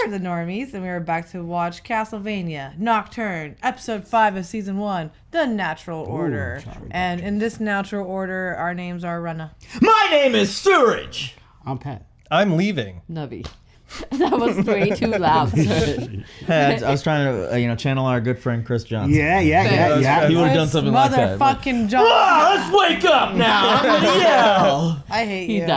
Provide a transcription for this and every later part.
are the Normies, and we are back to watch Castlevania Nocturne, episode 5 of season 1, The Natural Order. And in this natural order, our names are Rana. My name is Suraj. I'm Pat. I'm leaving. Navi. That was way too loud. Hey, I was trying to, channel our good friend Chris Johnson. Yeah. He would have done something like that. Motherfucking John. Let's wake up now. I'm gonna yell. I hate you. He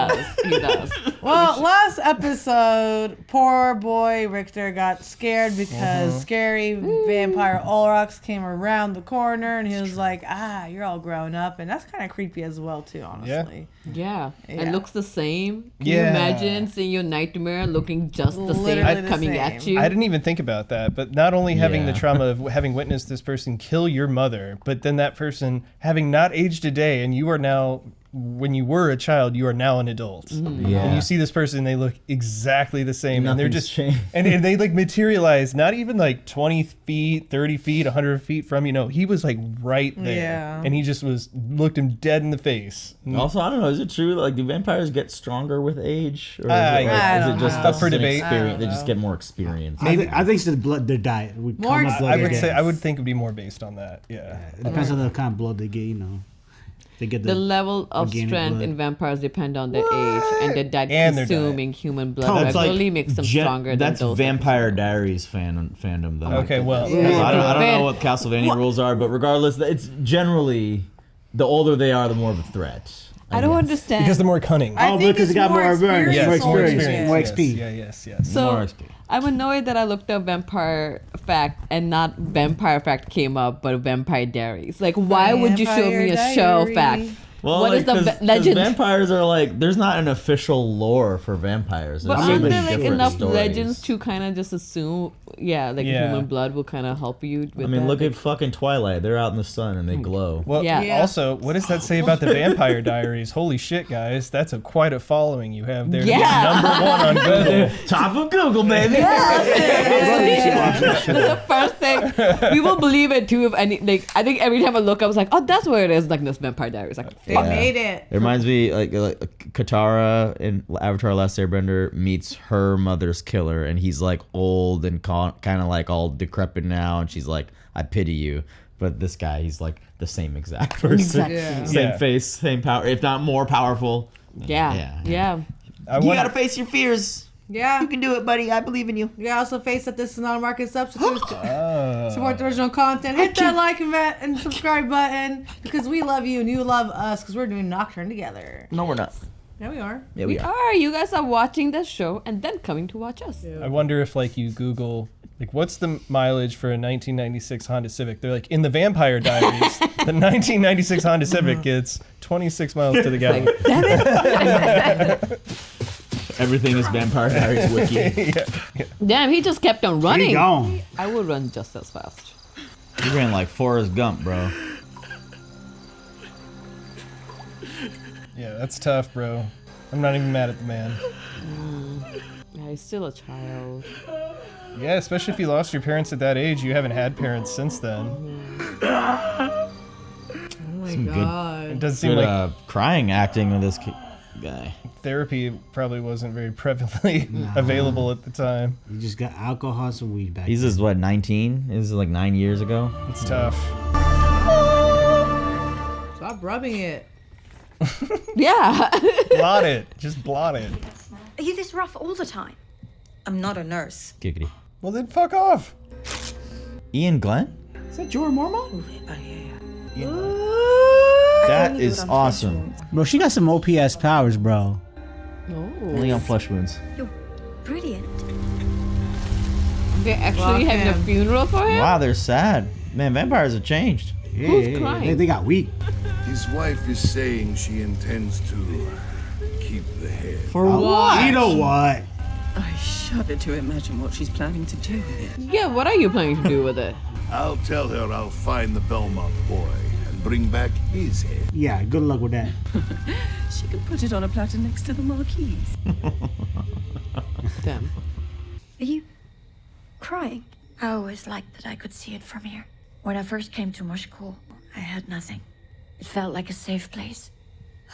does. Well, last episode, poor boy Richter got scared because scary vampire Olrox came around the corner and he was like, you're all grown up. And that's kind of creepy as well, too, honestly. Yeah. It looks the same. Can you Yeah. imagine seeing your nightmare looking just the Literally same the coming same. at you? I didn't even think about that, but not only having the Yeah. trauma of having witnessed this person kill your mother, but then that person having not aged a day, and you are now, when you were a child, you are now an adult. Yeah. And you see this person, they look exactly the same, and they're Nothing's just changed. and they like materialize not even like 20 feet, 30 feet, 100 feet from you. No, he was like right there, Yeah. and he just looked him dead in the face. Also, I don't know. Is it true? Like, do vampires get stronger with age, or is I it don't just know. Up for an debate. experience? They just get more experience. I think it's the blood, their diet. I would say I would think it'd be more based on that. Yeah. It depends on the kind of blood they get. They get the level of organic strength blood. in vampires depend on their age, and their diet And their consuming human blood That's regularly makes them stronger That's than those. Vampire Diaries fandom, though. Okay, well, I don't know what Castlevania rules are, but regardless, it's generally the older they are, the more of a threat. I don't guess. understand. because they're more cunning. I think because it's they got more awareness, experience. more experience, Yes. more Yes, XP. Yes. So More XP. I'm annoyed that I looked up Vampire Fact and not Vampire Fact came up, but Vampire Diaries. Like, why would you show me a Vampire show Diary. fact? Well, What is the 'cause legend? Vampires are like, there's not an official lore for vampires. But There's so aren't many there like different enough stories. legends to kind of just assume, human blood will kind of help you with I mean, that? look at fucking Twilight. They're out in the sun and they glow. Well, Yeah. also, what does that say about the Vampire Diaries? Holy shit, guys. That's quite a following you have there. To be Yeah. number one on Google. Top of Google, baby. That's the first thing. We will believe it too. If any, like, I think every time I look, I was like, oh, that's where it is. Like this Vampire Diaries. Like, They fuck. made it. It reminds me like Katara in Avatar: Last Airbender meets her mother's killer, and he's like old and kind of like all decrepit now, and she's like, "I pity you." But this guy, he's like the same exact person, Exactly. Yeah. same Yeah. face, same power, if not more powerful. Yeah. You gotta face your fears. Yeah. You can do it, buddy. I believe in you. You gotta also face that this is not a market substitute. Oh. Support the original content. Hit that like and subscribe button because we love you and you love us because we're doing Nocturne together. No, we're not. Yeah, we are. Yeah, We are. You guys are watching the show and then coming to watch us. I wonder if like you Google like what's the mileage for a 1996 Honda Civic? They're like in the Vampire Diaries, the 1996 Honda Civic gets 26 miles to the gallon. Everything is Vampire Diaries wiki. Damn, he just kept on running. He gone. I would run just as fast. You ran like Forrest Gump, bro. Yeah, that's tough, bro. I'm not even mad at the man. Yeah, he's still a child. Yeah, especially if you lost your parents at that age. You haven't had parents since then. Oh my Some good- god. It doesn't seem Good like crying acting with this guy. therapy probably wasn't very prevalently available at the time. You just got alcohol and some weed back. He's just what, 19? This is like 9 years ago. It's tough. Stop rubbing it. Yeah. Blot it. Just blot it. Are you this rough all the time? I'm not a nurse. Giggity. Well, then fuck off. Ian Glenn? Is that Jorah Mormont? That only do is it on awesome. flesh wounds. Bro, she got some OPS powers, bro. Only on flesh wounds. You're brilliant. They're actually Fuck having a him. funeral for him? Wow, they're sad. Man, vampires have changed. Yeah, Who's crying? They got weak. His wife is saying she intends to keep the head. For what? You know what? I shudder to imagine what she's planning to do with it. Yeah, what are you planning to do with it? I'll tell her I'll find the Belmont boy and bring back his head. Yeah, good luck with that. She could put it on a platter next to the marquise. Damn. Are you crying? I always liked that I could see it from here. When I first came to Moscow, I had nothing. It felt like a safe place.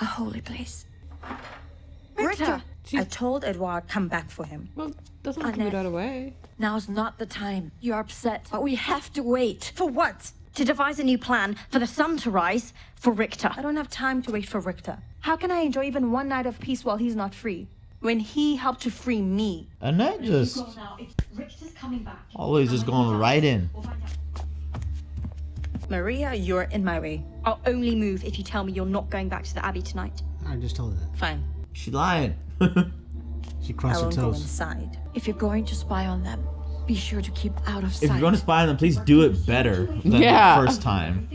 A holy place. Richter! I told Edouard come back for him. Well, doesn't have to be right away. Now's not the time. You're upset, but we have to wait. For what? To devise a new plan for the sun to rise for Richter. I don't have time to wait for Richter. How can I enjoy even one night of peace while he's not free? When he helped to free me. Annette just Richter's coming back. always just going right in. Maria, you're in my way. I'll only move if you tell me you're not going back to the Abbey tonight. I just told her that. Fine. She lying. She I crossed her won't go toes. inside. If you're going to spy on them, be sure to keep out of sight. If you're going to spy on them, please do it better than Yeah. the first time.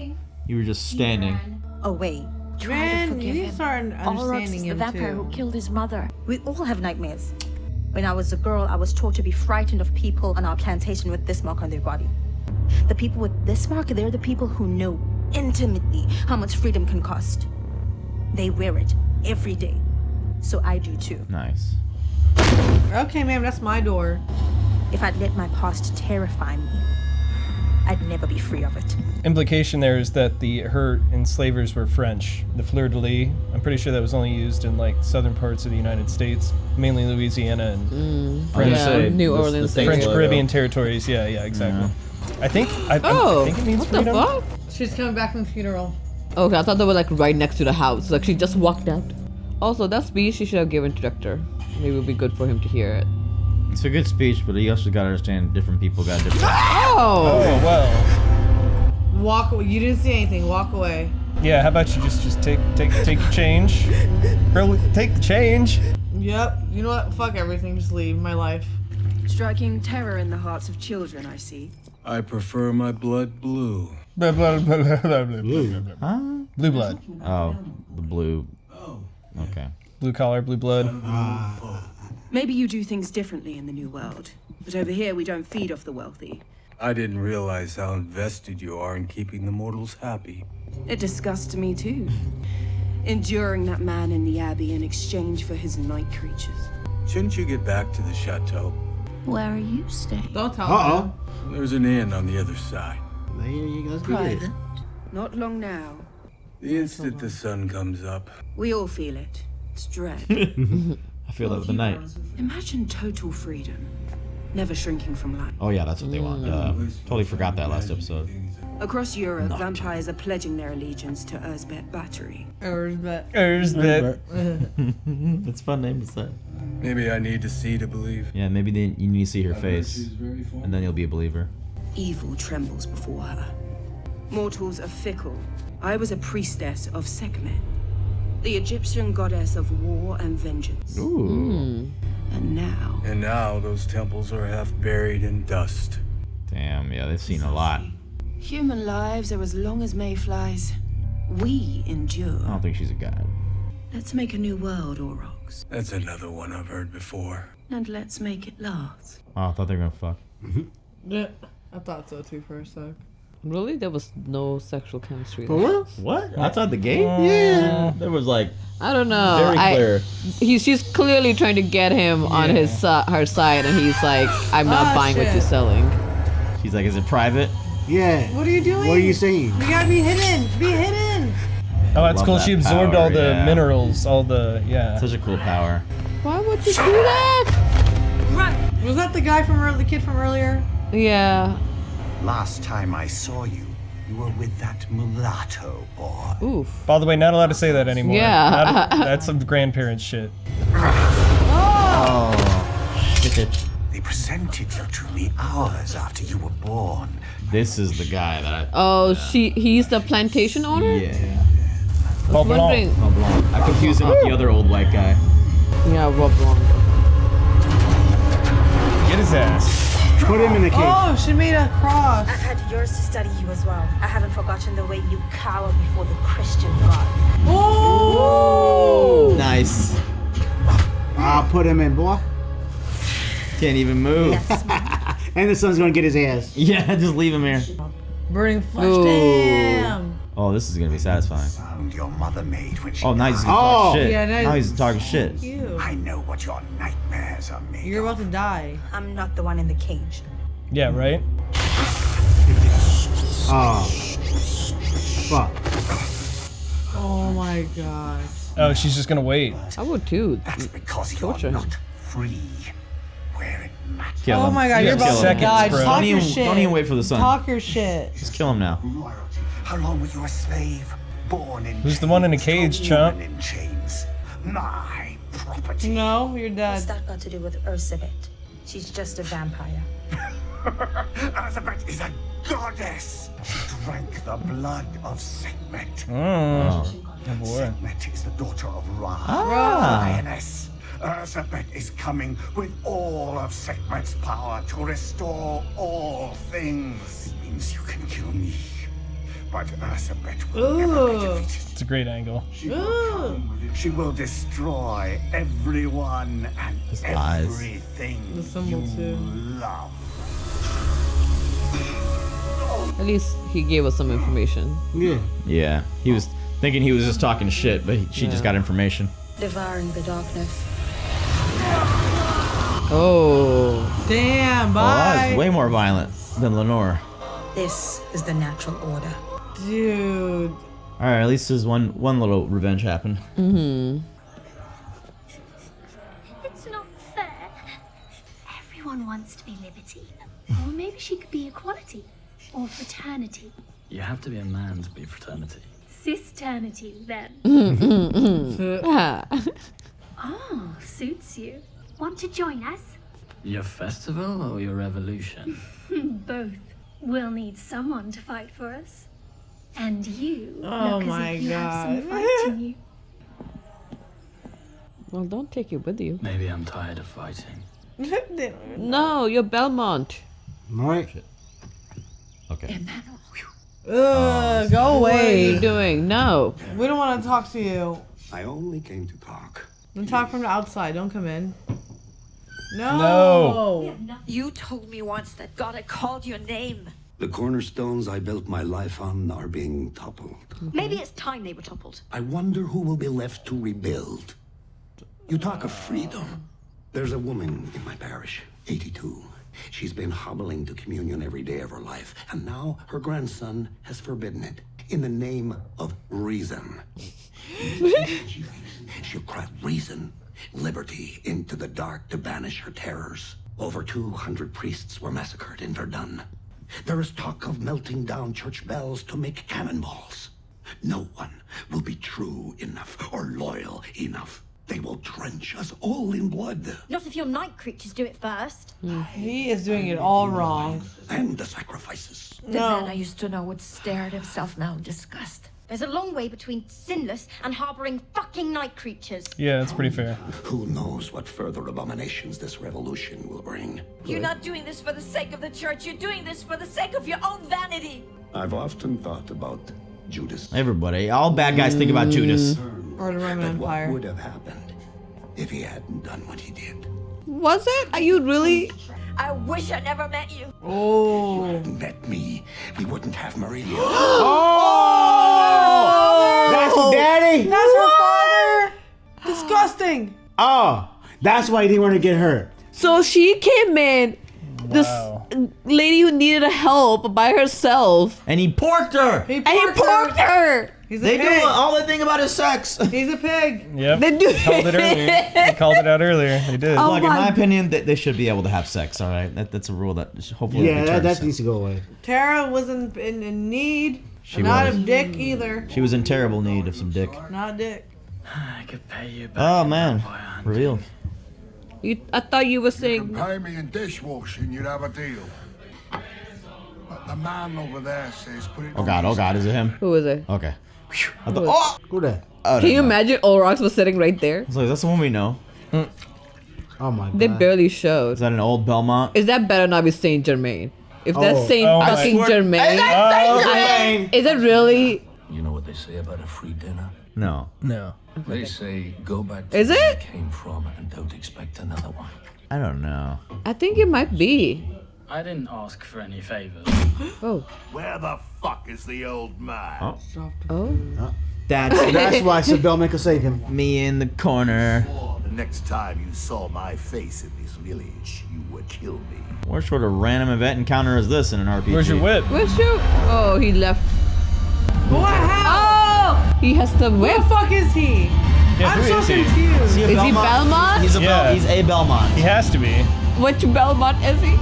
You were just standing. Away. Try Man, to forgive you him. started Aurochs understanding is the him vampire too. who killed his mother. We all have nightmares. When I was a girl, I was taught to be frightened of people on our plantation with this mark on their body. The people with this mark, they're the people who know intimately how much freedom can cost. They wear it every day. So I do too. Nice. Okay, ma'am, that's my door. If I'd let my past terrify me, I'd never be free of it. Implication there is that her enslavers were French. The fleur-de-lis, I'm pretty sure that was only used in like southern parts of the United States, mainly Louisiana and French, Yeah, New Orleans. French Caribbean territories. Yeah, exactly. I think I think it means what freedom. the fuck? She's coming back from the funeral. Okay, I thought they were like right next to the house. Like she just walked out. Also, that speech she should have given to Richter. Maybe it would be good for him to hear it. It's a good speech, but you also gotta understand different people got different. Oh! Oh well. Walk away. You didn't see anything. Walk away. Yeah, how about you just take your change? Bro, take the change. Yep. You know what? Fuck everything. Just leave my life. Striking terror in the hearts of children, I see. I prefer my blood blue. Blah, blah, blah, blah, blah, blah, blah, blah. Huh? Blue blood. Oh, the blue. Okay. Blue collar, blue blood. Maybe you do things differently in the new world, but over here we don't feed off the wealthy. I didn't realize how invested you are in keeping the mortals happy. It disgusts me too. Enduring that man in the Abbey in exchange for his night creatures. Shouldn't you get back to the chateau? Where are you staying? Don't tell Uh-oh. There's an inn on the other side. There you go. Let's get it. Private. Not long now. The instant the sun comes up. We all feel it. It's dread. I feel that with the night. Imagine total freedom. Never shrinking from life. Oh yeah, that's what they want. Totally forgot that last episode. Across Europe, vampires are pledging their allegiance to Erzbet Battery. There's that. That's a fun name to say. Maybe I need to see to believe. Yeah, maybe then you need to see her face, and then you'll be a believer. Evil trembles before her. Mortals are fickle. I was a priestess of Sekhmet, the Egyptian goddess of war and vengeance. Ooh. And now those temples are half buried in dust. Damn, yeah, they've seen a lot. human lives are as long as mayflies. We endure. I don't think she's a god. Let's make a new world, Aurochs. That's another one I've heard before. And let's make it last. Oh, I thought they were gonna fuck. Yeah, I thought so too for a sec. Really? There was no sexual chemistry. For real? What? Outside the gate? Yeah. There was like I don't know. very clear. She's clearly trying to get him on her side, and he's like, "I'm not buying what shit. you're selling." She's like, is it private? Yeah. What are you doing? What are you saying? You gotta be hidden. Be hidden. Oh, that's Love cool. that She absorbed power, all the yeah. minerals, all the Such a cool power. Why would you do that? Run. Was that the guy from the kid from earlier? Yeah. Last time I saw you, you were with that mulatto boy. Oof. By the way, not allowed to say that anymore. Yeah. That's some grandparents shit. Oh. Shit. They presented you to me hours after you were born. This is the guy that I. Oh, he's the plantation owner? Yeah. I was wondering. Mont Blanc. I confused him with the other old white guy. Yeah, Rob Blanc. Get his ass. Put him in the cage. Oh, she made a cross. I've had yours to study you as well. I haven't forgotten the way you cower before the Christian God. Oh! Nice. I'll put him in, boy. Can't even move. Yes. And the son's gonna get his ass. Yeah, just leave him here. Burning flesh. Ooh. Damn. Oh, this is gonna be satisfying. Sound your mother made when she Oh, now he's died. gonna talk Oh. shit. Yeah, now he's talking shit. You. I know what your nightmares are made You're of. about to die. I'm not the one in the cage. Yeah, right? Oh. Fuck. Oh my god. Oh, she's just gonna wait. I would too. That's because Torture you're him. not free where it matters. Kill Oh him. my god, you're Yeah, about to seconds, die. bro. Talk Don't your even- shit. don't even wait for the sun. Talk your shit. Just kill him now. Loyalty. How long were you a slave? Born in Who's the one in a chains, cage, thrown chump? in chains. My property. No, you're What's dead. that got to do with Ursibet? She's just a vampire. Elizabeth is a goddess. She drank the blood of Sekhmet. Oh boy. Sekhmet is the daughter of Ra. Ah. Lioness. Elizabeth is coming with all of Sekhmet's power to restore all things. It means you can kill me, but Elizabeth will never be defeated. It's a great angle. She will destroy everyone and His eyes. everything The symbol you too. love. At least he gave us some information. Yeah. Yeah, he was thinking he was just talking shit, but she just got information. Devouring the darkness. Oh. Damn, Well, that bye. was way more violent than Lenore. This is the natural order. Dude. All right, at least there's one little revenge happened. It's not fair. Everyone wants to be liberty. Or maybe she could be equality. Or fraternity. You have to be a man to be fraternity. Sisternity, then. Ah. Oh, suits you. Want to join us? Your festival or your revolution? Both. We'll need someone to fight for us. And you Oh look my as if you have God. some fight in you. Well, don't take it with you. Maybe I'm tired of fighting. No, you're Belmont. All right. Okay. Ugh, go What are away. you doing? No. We don't want to talk to you. I only came to talk. Don't talk from the outside. Don't come in. No. No. You told me once that God had called your name. The cornerstones I built my life on are being toppled. Maybe it's time they were toppled. I wonder who will be left to rebuild. You talk of freedom. There's a woman in my parish, 82. She's been hobbling to communion every day of her life, and now her grandson has forbidden it in the name of reason. She'll cry reason, liberty into the dark to banish her terrors. Over 200 priests were massacred in Verdun. There is talk of melting down church bells to make cannonballs. No one will be true enough or loyal enough. They will drench us all in blood. Not if your night creatures do it first. He is doing it all wrong. And the sacrifices. The man I used to know would stare at himself now in disgust. There's a long way between sinless and harboring fucking night creatures. Yeah, that's pretty fair. Who knows what further abominations this revolution will bring? You're not doing this for the sake of the church. You're doing this for the sake of your own vanity. I've often thought about Judas. Everybody, all bad guys think about Judas. Or the Roman And what Empire. would have happened if he hadn't done what he did? Was it? Are you really? I wish I never met you. Oh. Met me, we wouldn't have Maria. That's her daddy? That's her father. Disgusting. Oh, that's why he didn't want to get hurt. So she came in, this lady who needed help by herself. And he porked her. He And he porked her. He's a They do pig. all they think about is sex. He's a pig. Yep. They do. Called it earlier. They called it out earlier. They did. Oh Look, in my- my opinion, they should be able to have sex. All right, that's a rule that hopefully. Yeah, that returns. needs to go away. Tara wasn't in need. She Not was. of dick either. She was in terrible need of some dick. Not dick. I could pay you back. Oh man, reveal. I thought you were saying. Pay me in dishwashing, you'd have a deal. But the man over there says put it Oh god, is it him? Who is it? Okay. Phew. I thought, Who is- oh, Who that? oh, Can you no. imagine Olrox was sitting right there? It's like, that's the one we know. Oh my god. They barely showed. Is that an old Belmont? Is that better not be Saint Germain? If that's Oh. Saint Oh, I fucking swear- Germain, is it really? You know what they say about a free dinner? No. No. They say go back to Is where it? you came from and don't expect another one. I don't know. I think it might be. I didn't ask for any favors. Oh. Where the fuck is the old man? Oh. That's why Sir Belmont could save him. Me in the corner. The next time you saw my face in this village, you would kill me. What sort of random event encounter is this in an RPG? Where's your whip? Where's you? Oh, he left. What? How? Oh! He has to Who whip. the fuck is he? Yeah, I'm who so is he? confused. Is Is he Belmont? He's a, Yeah. he's a Belmont. He has to be. Which Belmont is he?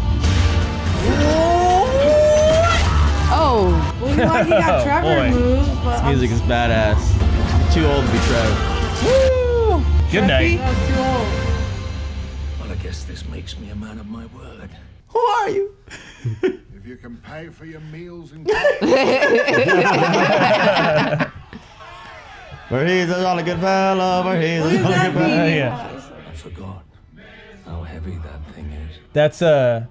Oh. Well, you like he got Oh, Trevor boy. moves, but This music is badass. I'm too old to be Trev. Woo. Good night. That's too old. Well, I guess this makes me a man of my word. Who are you? If you can pay for your meals and For he's a jolly good fellow, for he's a jolly good fellow. Yeah. I forgot how heavy that thing is. That's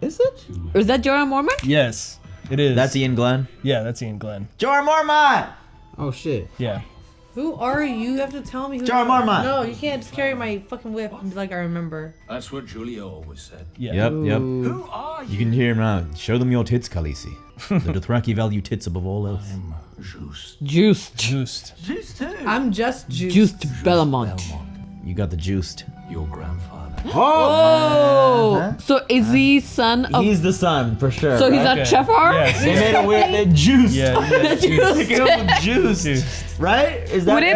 Is it? Is that Jorah Mormont? yes, it is. That's Ian Glenn. Yeah, that's Ian Glenn. Jorah Mormont! Oh shit. Yeah. Who are you? You have to tell me who. Jorah Mormont. No, you can't just carry my fucking whip and be like I remember. That's what Julia always said. Yeah. Yep. Who are you? You can hear him now. Show them your tits, Khaleesi. The Dothraki value tits above all else. I'm Juiced. Juiced. Juiced. Juiced too. I'm just juiced. Juiced Belmont. You got the juiced. Your grandfather. Oh. So is he son of... He's the son, for sure. So he's right? not Trevor? Yes. They made a weird... They juiced. Yeah. Pick it up with juiced. Right? Is that Would it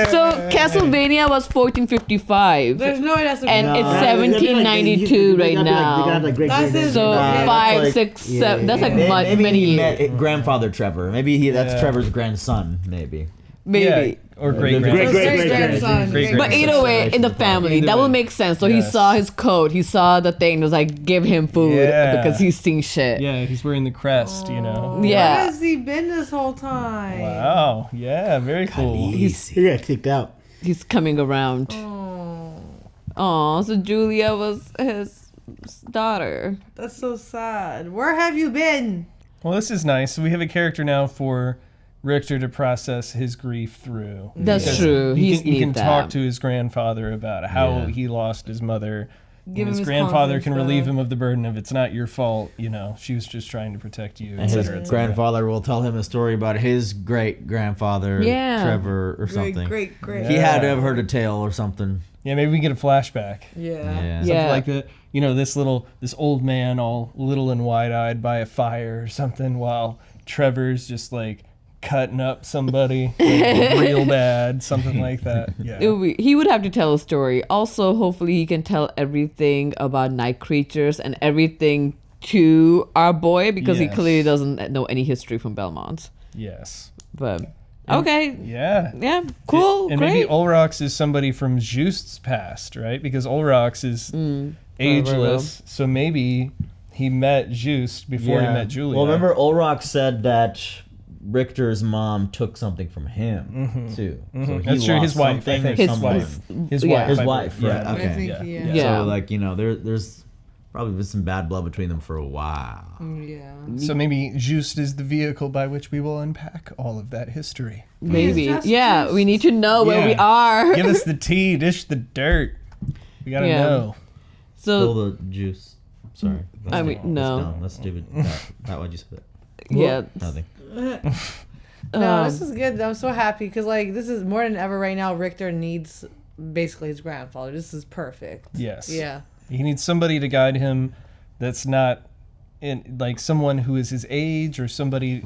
be? So Castlevania was 1455. There's no way that's a And No, it's that'd be like- 1792 they right gotta be like- they now. gotta have like great- That's great- his- So Yeah, five, like- 6, 7. That's like Maybe many he years. met grandfather Trevor. Maybe that's Yeah. Trevor's grandson. Maybe. Maybe. Yeah. Or great Great, great, grandson. Great But either way, in the family, Either that way. will make sense. So he Yes. saw his coat, he saw the thing, it was like, give him food Yeah. because he's seen shit. Yeah, he's wearing the crest, you know. Where Yeah. has he been this whole time? Wow. Yeah, very cool. He got kicked out. He's coming around. Oh, Oh, so Julia was his daughter. that's so sad. Where have you been? Well, this is nice. We have a character now for Richter to process his grief through. That's Because true. He He's can, he can need talk that. to his grandfather about how Yeah. he lost his mother. Give And him his his grandfather confidence can relieve back. him of the burden of it's not your fault, you know. She was just trying to protect you, And his etc. grandfather will tell him a story about his great grandfather, Yeah. Trevor, or Great, something. great. He had to have heard a tale or something. Yeah, maybe we get a flashback. Yeah. Yeah. Yeah. Something like that. You know, this old man all little and wide-eyed by a fire or something while Trevor's just like cutting up somebody like, real bad, something like that. Yeah. He would have to tell a story. Also, hopefully, he can tell everything about night creatures and everything to our boy because he Yes. clearly doesn't know any history from Belmont. Yes. But okay, Yeah. yeah, cool, And great. maybe Ulrox is somebody from Just's past, right? Because Ulrox is ageless, so maybe he met Just before he met Julia. Well, remember, Ulrox said that Richter's mom took something from him too. So he That's true. His lost wife, I something think. or His something. wife. His yeah. wife. His I wife, believe. right? Yeah. Okay. I think, yeah. yeah. So like there's probably been some bad blood between them for a while. Yeah. So maybe Just is the vehicle by which we will unpack all of that history. Maybe, just yeah. juice. We need to know where we Yeah. are. Give us the tea, dish the dirt. We gotta Yeah. know. Spill So the juice. Sorry. I mean, no. That's dumb. That's stupid. Not why'd you say that? yeah, Nothing. No, this is good. I'm so happy because like this is more than ever right now. Richter needs basically his grandfather. This is perfect. Yes. Yeah. He needs somebody to guide him that's not in like someone who is his age or somebody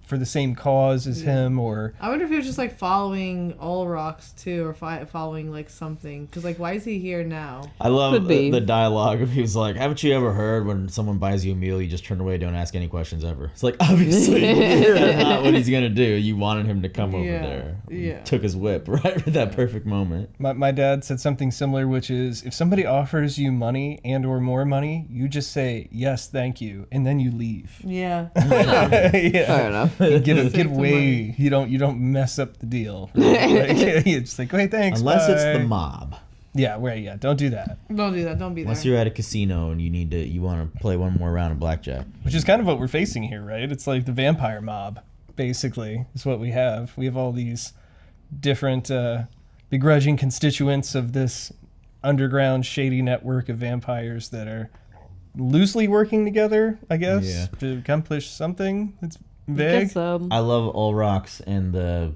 for the same cause as him or I wonder if he was just like following Ulrox too, or following like something. Because like, why is he here now? I love Could be. the dialogue. He was like, "Haven't you ever heard when someone buys you a meal, you just turn away, don't ask any questions ever?" It's like obviously that's not what he's gonna do. You wanted him to come over Yeah, there. yeah. Took his whip right at that perfect moment. my dad said something similar, which is if somebody offers you money and or more money, you just say yes, thank you, and then you leave. Yeah. Yeah. fair enough. Get Save the away. money. You don't mess up the deal. Like, you just like, hey, thanks. Unless it's bye." the mob. Yeah, right. Yeah, don't do that. Don't do that. Don't be Unless there. you're at a casino and you want to play one more round of blackjack. Which is kind of what we're facing here, right? It's like the vampire mob, basically, is what we have. We have all these different begrudging constituents of this underground shady network of vampires that are loosely working together, I guess, Yeah. to accomplish something that's I vague. guess so. I love Ulrox and the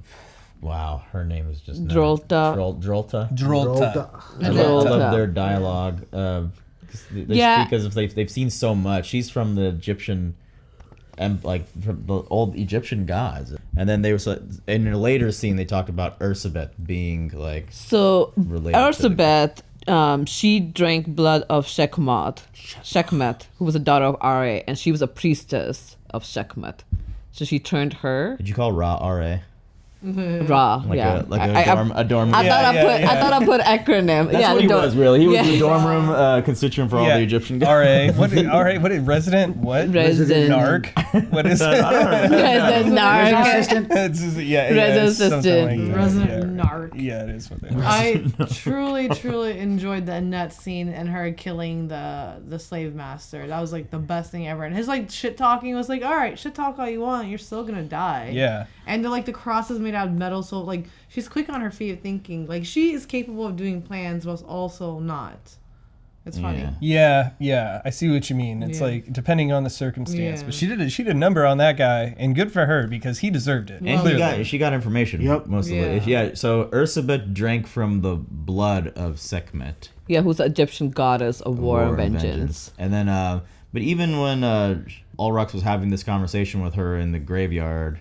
wow, her name is just Drolta. Drolta. Drolta. I love their dialogue. 'Cause they Yeah. speak as if they've seen so much. She's from the Egyptian, and like from the old Egyptian gods. And then they were in a later scene they talked about Ursabeth being like related Ursabeth, she drank blood of Sekhmet, who was a daughter of Ra, and she was a priestess of Sekhmet. So she turned her. Did you call Ra R.A.? Ra, like yeah. a dorm. I thought I put acronym. That's what he was really. He was the dorm room constituent for all the Egyptian guys. R.A. What is resident? What? Resident Narc? What is it? Resident Narc. Resident assistant. Resident Narc. Yeah, it is what they are. I truly enjoyed the Annette scene and her killing the slave master. That was like the best thing ever. And his like shit talking was like, all right, shit talk all you want, you're still gonna die. Yeah. And the cross is made out of metal, so like she's quick on her feet thinking. Like she is capable of doing plans, but also not. It's funny. Yeah. I see what you mean. It's like depending on the circumstance. Yeah. But she did a number on that guy, and good for her because he deserved it. And she got information. Yep. Most of it. Yeah. So Ursabeth drank from the blood of Sekhmet. Yeah, who's the Egyptian goddess of war and vengeance. And then, but even when Ulrox was having this conversation with her in the graveyard,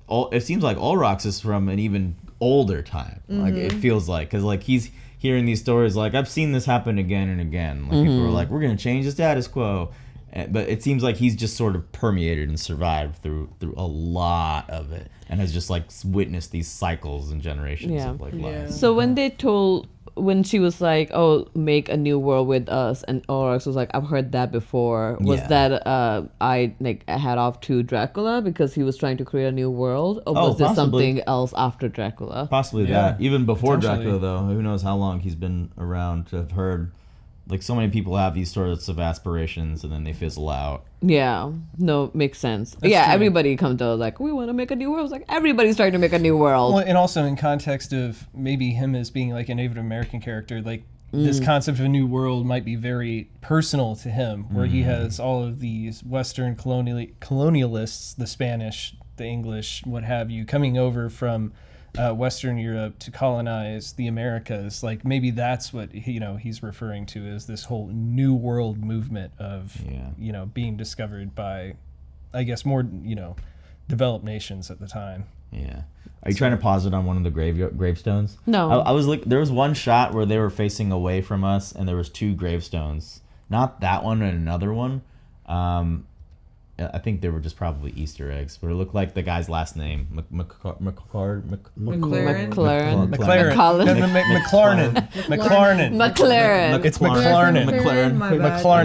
it seems like Ulrox is from an even older time. Like it feels like, because like he's hearing these stories, like I've seen this happen again and again. Like people are like, we're gonna change the status quo, but it seems like he's just sort of permeated and survived through a lot of it, and has just like witnessed these cycles and generations of like life. So when she was like, "Oh, make a new world with us," and Ulrox was like, "I've heard that before." Was that I head off to Dracula because he was trying to create a new world, or was this something else after Dracula? Possibly that. Even before Dracula, though, who knows how long he's been around to have heard. Like so many people have these sorts of aspirations and then they fizzle out. Yeah, no, makes sense. That's true. Everybody comes to like, we want to make a new world. It's like everybody's trying to make a new world. Well, and also in context of maybe him as being like a Native American character, like this concept of a new world might be very personal to him, where he has all of these Western colonialists, the Spanish, the English, what have you, coming over from Western Europe to colonize the Americas. Like maybe that's what he's referring to as this whole new world movement of being discovered by, I guess, more developed nations at the time. Yeah. Are you trying to pause it on one of the gravestones? No. I was like, there was one shot where they were facing away from us, and there was 2 gravestones. Not that one and another one. I think they were just probably Easter eggs, but it looked like the guy's last name, McLaren. It's McLaren.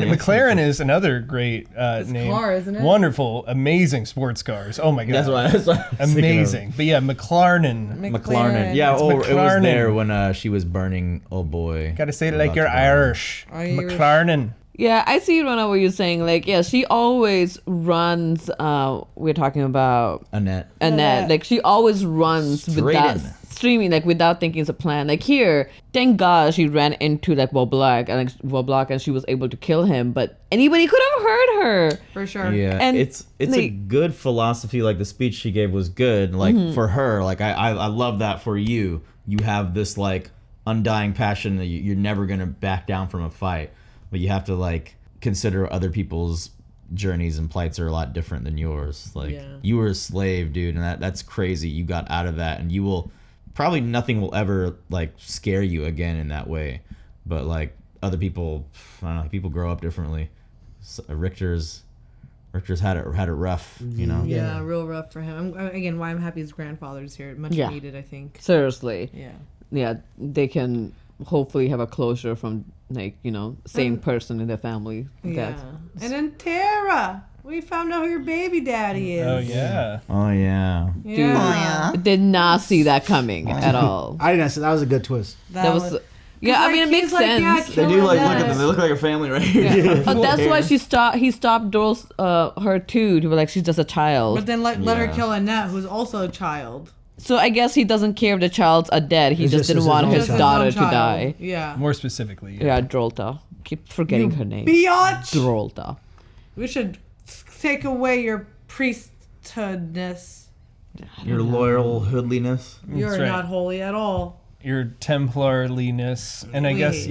McLaren is another great name. Car, isn't it? Wonderful, amazing sports cars. Oh my god, that's why amazing. But yeah, McLaren. Yeah, it was there when she was burning. Oh boy, gotta say it like you're Irish. McLaren. Yeah, I see, Rona, what you're saying. Like, yeah, she always runs. We're talking about Annette. Like, she always runs without thinking it's a plan. Like here, thank God she ran into like Woblock, and she was able to kill him. But anybody could have hurt her for sure. Yeah, and it's a good philosophy. Like the speech she gave was good. Like for her, like I love that for you. You have this like undying passion that you're never gonna back down from a fight. But you have to like consider other people's journeys and plights are a lot different than yours. Like you were a slave, dude, and that's crazy. You got out of that, and you will probably nothing will ever like scare you again in that way. But like other people, I don't know, people grow up differently. So, Richter's had it rough, you know. Yeah, real rough for him. Again, why I'm happy his grandfather's here. Much needed, I think. Seriously. Yeah, they can hopefully have a closure from same person in their family. Yeah. And then Tara, we found out who your baby daddy is. Oh yeah. Dude, did not see that coming at all. I didn't see that. Was a good twist. That was. Yeah, I mean, it makes sense. They do look at them. They look like a family, right? Yeah. But that's why he stopped Doris, her too. To be like, she's just a child. But then let her kill Annette, who's also a child. So I guess he doesn't care if the child's are dead. He just didn't want his daughter to die. Yeah. More specifically. Yeah, Drolta. Keep forgetting her name. Biatch! Drolta. We should take away your priesthoodness. Your loyal hoodliness. You're not holy at all. Your Templarliness. And I guess,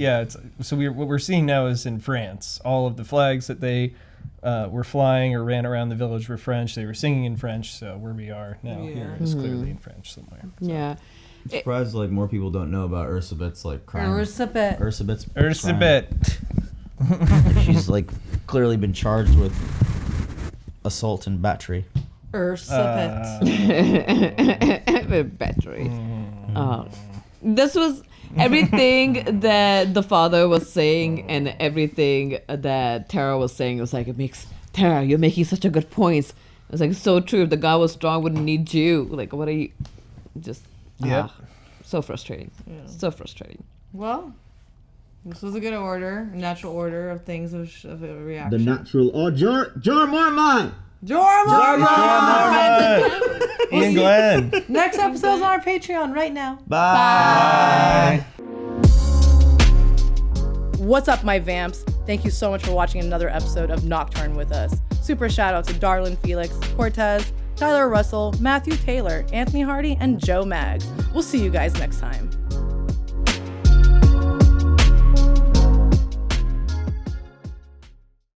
what we're seeing now is in France. All of the flags that they were flying or ran around the village were French. They were singing in French. So where we are now here is clearly in French somewhere. So. Yeah. I'm surprised like more people don't know about Ursabet's like crime. Ursabet's Ursabet. She's like clearly been charged with assault and battery. Ursabet. Battery. This was everything that the father was saying and everything that Tara was saying. It was like, it makes Tara, you're making such a good point. It's like so true. If the guy was strong, wouldn't need you. Like, what are you? Just so frustrating. Yeah. So frustrating. Well, this was a good order, natural order of things of a reaction. The natural Jorah Mormont. Ian Glenn. Next episode's on our Patreon right now. Bye. What's up, my vamps? Thank you so much for watching another episode of Nocturne with us. Super shout out to Darlin Felix, Cortez, Tyler Russell, Matthew Taylor, Anthony Hardy, and Joe Maggs. We'll see you guys next time.